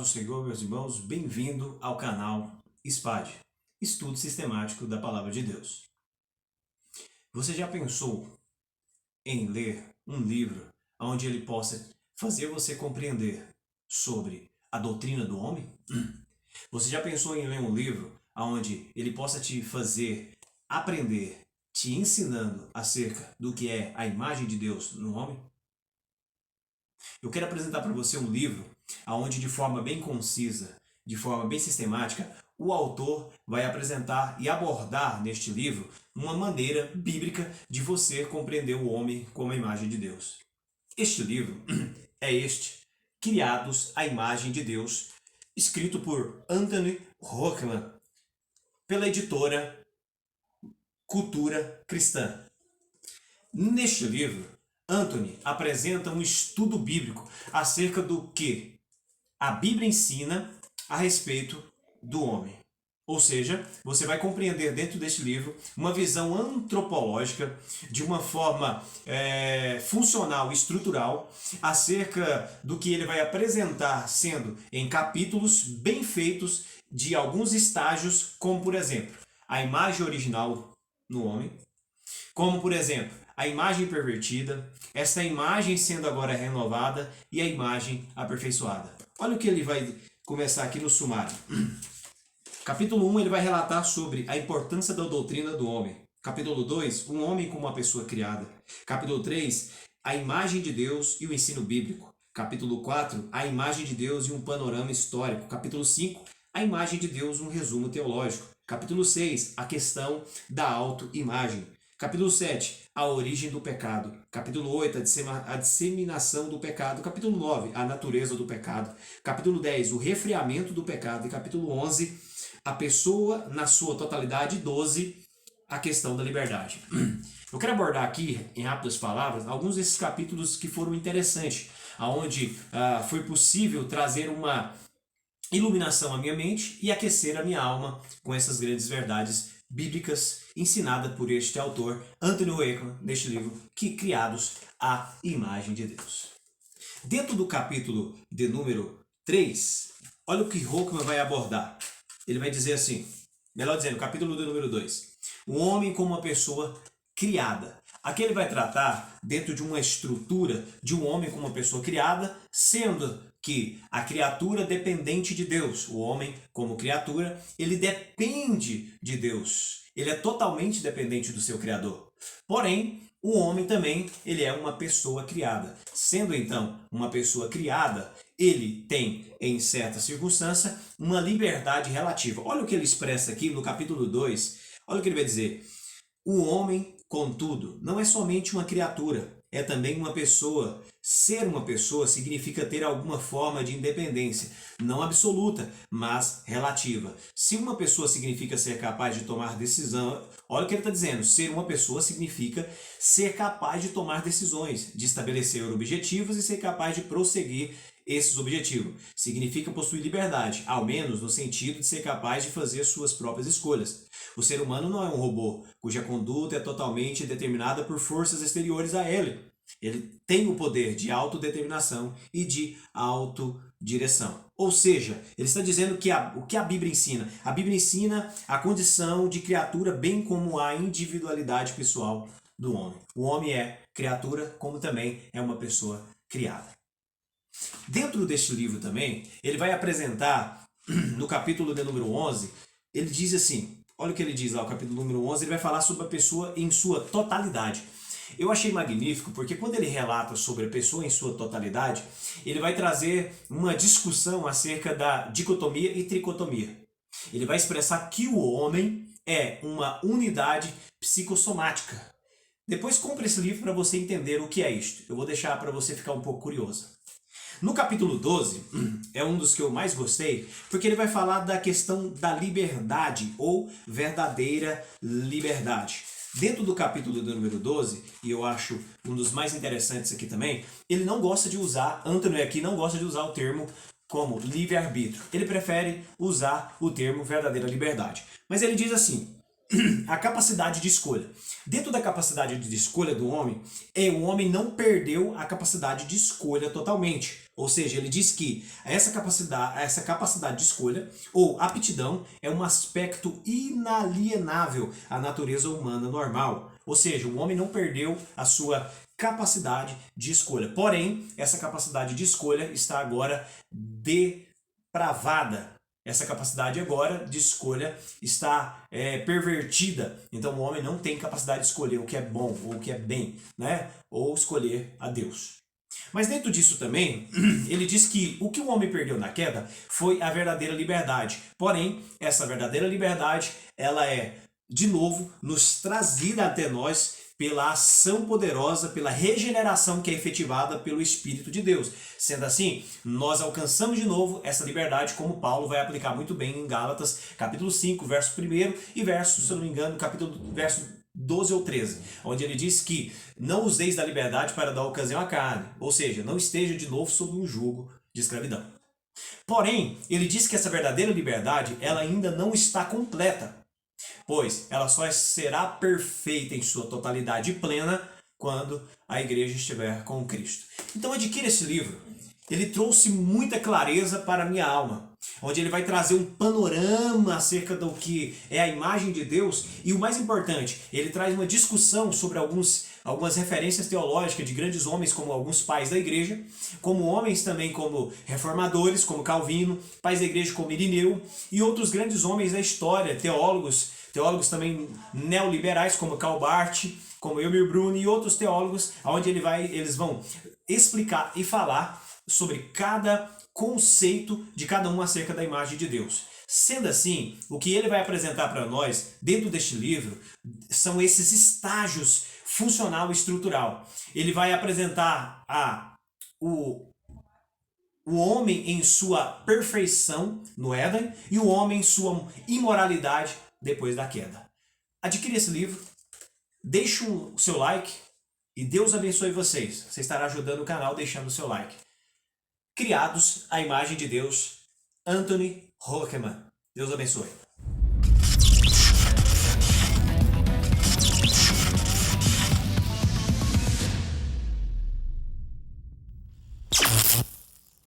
do Senhor, meus irmãos, bem-vindo ao canal SPAD, Estudo Sistemático da Palavra de Deus. Você já pensou em ler um livro onde ele possa fazer você compreender sobre a doutrina do homem? Você já pensou em ler um livro onde ele possa te fazer aprender, te ensinando acerca do que é a imagem de Deus no homem? Eu quero apresentar para você um livro onde, de forma bem concisa, de forma bem sistemática, o autor vai apresentar e abordar neste livro uma maneira bíblica de você compreender o homem como a imagem de Deus. Este livro é Criados à Imagem de Deus, escrito por Anthony Hoekman, pela editora Cultura Cristã. Neste livro, Anthony apresenta um estudo bíblico acerca do que a Bíblia ensina a respeito do homem. Ou seja, você vai compreender dentro deste livro uma visão antropológica de uma forma funcional e estrutural acerca do que ele vai apresentar sendo em capítulos bem feitos de alguns estágios, como por exemplo, a imagem original no homem, como por exemplo, a imagem pervertida, essa imagem sendo agora renovada e a imagem aperfeiçoada. Olha o que ele vai começar aqui no sumário. Capítulo 1, ele vai relatar sobre a importância da doutrina do homem. Capítulo 2, um homem como uma pessoa criada. Capítulo 3, a imagem de Deus e o ensino bíblico. Capítulo 4, a imagem de Deus e um panorama histórico. Capítulo 5, a imagem de Deus, um resumo teológico. Capítulo 6, a questão da autoimagem. Capítulo 7, a origem do pecado. Capítulo 8, a disseminação do pecado. Capítulo 9, a natureza do pecado. Capítulo 10, o refriamento do pecado. E capítulo 11, a pessoa na sua totalidade. 12, a questão da liberdade. Eu quero abordar aqui, em rápidas palavras, alguns desses capítulos que foram interessantes, onde foi possível trazer uma iluminação à minha mente e aquecer a minha alma com essas grandes verdades bíblicas ensinadas por este autor, Anthony Hoekman, neste livro, Criados à Imagem de Deus. Dentro do capítulo de número 3, olha o que Hoekman vai abordar. Ele vai dizer assim, melhor dizendo, capítulo de número 2, o homem como uma pessoa criada. Aqui ele vai tratar dentro de uma estrutura de um homem como uma pessoa criada, sendo que a criatura dependente de Deus, o homem como criatura, ele depende de Deus. Ele é totalmente dependente do seu Criador. Porém, o homem também, ele é uma pessoa criada. Sendo então uma pessoa criada, ele tem, em certa circunstância, uma liberdade relativa. Olha o que ele expressa aqui no capítulo 2. Olha o que ele vai dizer. O homem, contudo, não é somente uma criatura, é também uma pessoa. Ser uma pessoa significa ter alguma forma de independência, não absoluta, mas relativa. Se uma pessoa significa ser capaz de tomar decisão, olha o que ele está dizendo, ser uma pessoa significa ser capaz de tomar decisões, de estabelecer objetivos e ser capaz de prosseguir esses objetivos. Significa possuir liberdade, ao menos no sentido de ser capaz de fazer suas próprias escolhas. O ser humano não é um robô, cuja conduta é totalmente determinada por forças exteriores a ele. Ele tem o poder de autodeterminação e de autodireção. Ou seja, ele está dizendo que o que a Bíblia ensina? A Bíblia ensina a condição de criatura, bem como a individualidade pessoal do homem. O homem é criatura, como também é uma pessoa criada. Dentro deste livro também, ele vai apresentar, no capítulo de número 11, ele diz assim, olha o que ele diz lá, o capítulo número 11, ele vai falar sobre a pessoa em sua totalidade. Eu achei magnífico porque quando ele relata sobre a pessoa em sua totalidade, ele vai trazer uma discussão acerca da dicotomia e tricotomia. Ele vai expressar que o homem é uma unidade psicossomática. Depois compre esse livro para você entender o que é isto. Eu vou deixar para você ficar um pouco curioso. No capítulo 12, é um dos que eu mais gostei, porque ele vai falar da questão da liberdade ou verdadeira liberdade. Dentro do capítulo do número 12, e eu acho um dos mais interessantes aqui também, ele não gosta de usar, Anthony aqui não gosta de usar o termo como livre-arbítrio. Ele prefere usar o termo verdadeira liberdade. Mas ele diz assim, a capacidade de escolha. Dentro da capacidade de escolha do homem, o homem não perdeu a capacidade de escolha totalmente. Ou seja, ele diz que essa capacidade de escolha, ou aptidão, é um aspecto inalienável à natureza humana normal. Ou seja, o homem não perdeu a sua capacidade de escolha. Porém, essa capacidade de escolha está agora depravada. Essa capacidade agora de escolha está pervertida. Então o homem não tem capacidade de escolher o que é bom ou o que é bem, né? Ou escolher a Deus. Mas dentro disso também, ele diz que o que o homem perdeu na queda foi a verdadeira liberdade. Porém, essa verdadeira liberdade, ela é, de novo, nos trazida até nós pela ação poderosa, pela regeneração que é efetivada pelo Espírito de Deus. Sendo assim, nós alcançamos de novo essa liberdade, como Paulo vai aplicar muito bem em Gálatas, capítulo 5, verso 1 e verso, se eu não me engano, verso 12 ou 13, onde ele diz que não useis da liberdade para dar ocasião à carne, ou seja, não esteja de novo sob um jugo de escravidão. Porém, ele diz que essa verdadeira liberdade, ela ainda não está completa, pois ela só será perfeita em sua totalidade plena quando a igreja estiver com Cristo. Então adquira esse livro. Ele trouxe muita clareza para a minha alma, onde ele vai trazer um panorama acerca do que é a imagem de Deus e, o mais importante, ele traz uma discussão sobre algumas referências teológicas de grandes homens, como alguns pais da igreja, como homens também como reformadores, como Calvino, pais da igreja como Irineu e outros grandes homens da história, teólogos também neoliberais como Karl Barth, como Emil Brunner e outros teólogos, onde eles vão explicar e falar sobre cada conceito de cada um acerca da imagem de Deus. Sendo assim, o que ele vai apresentar para nós dentro deste livro são esses estágios funcional e estrutural. Ele vai apresentar o homem em sua perfeição no Éden e o homem em sua imoralidade depois da queda. Adquira esse livro, deixe o seu like e Deus abençoe vocês. Você estará ajudando o canal deixando o seu like. Criados à imagem de Deus, Anthony Hoekema. Deus abençoe.